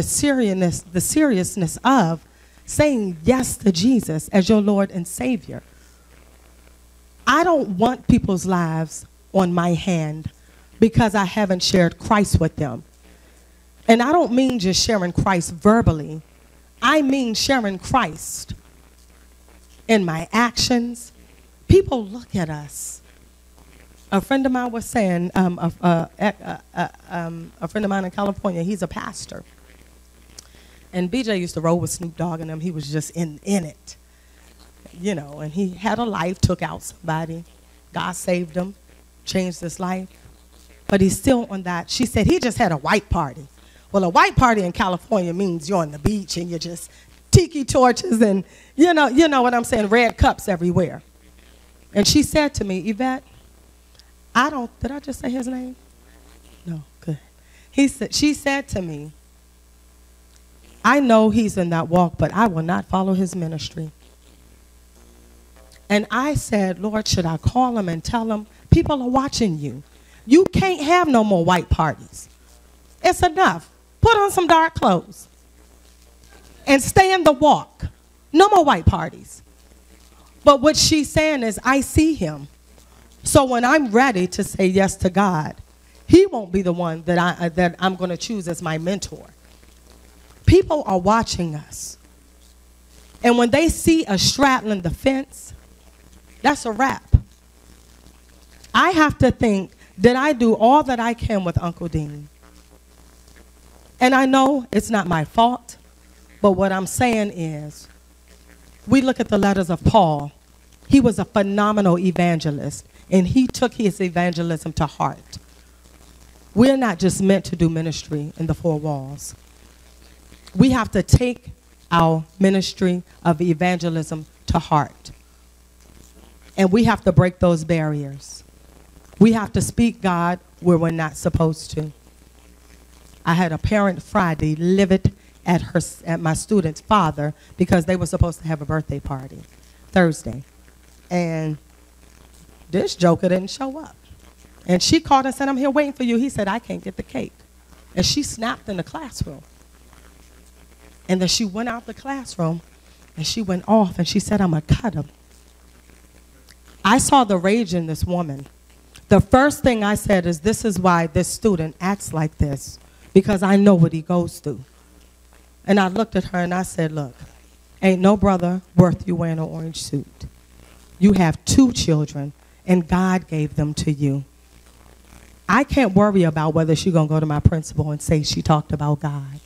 the seriousness of saying yes to Jesus as your Lord and Savior. I don't want people's lives on my hand because I haven't shared Christ with them. And I don't mean just sharing Christ verbally. I mean sharing Christ in my actions. People look at us. A friend of mine was saying, a friend of mine in California, he's a pastor. And BJ used to roll with Snoop Dogg and him. He was just in it. You know, and he had a life, took out somebody. God saved him, changed his life. But he's still on that. She said he just had a white party. Well, a white party in California means you're on the beach and you're just tiki torches and, you know what I'm saying, red cups everywhere. And she said to me, Yvette, did I just say his name? No, good. She said to me, I know he's in that walk, but I will not follow his ministry. And I said, Lord, should I call him and tell him, people are watching you. You can't have no more white parties. It's enough. Put on some dark clothes and stay in the walk. No more white parties. But what she's saying is, I see him. So when I'm ready to say yes to God, he won't be the one that I'm going to choose as my mentor. People are watching us. And when they see us straddling the fence, that's a wrap. I have to think, did I do all that I can with Uncle Dean? And I know it's not my fault, but what I'm saying is, we look at the letters of Paul. He was a phenomenal evangelist, and he took his evangelism to heart. We're not just meant to do ministry in the four walls. We have to take our ministry of evangelism to heart. And we have to break those barriers. We have to speak God where we're not supposed to. I had a parent Friday livid at my student's father because they were supposed to have a birthday party Thursday. And this joker didn't show up. And she called and said, I'm here waiting for you. He said, I can't get the cake. And she snapped in the classroom. And then she went out the classroom and she went off and she said, I'm going to cut him. I saw the rage in this woman. The first thing I said is, this is why this student acts like this, because I know what he goes through. And I looked at her and I said, look, ain't no brother worth you wearing an orange suit. You have 2 children, and God gave them to you. I can't worry about whether she's going to go to my principal and say she talked about God.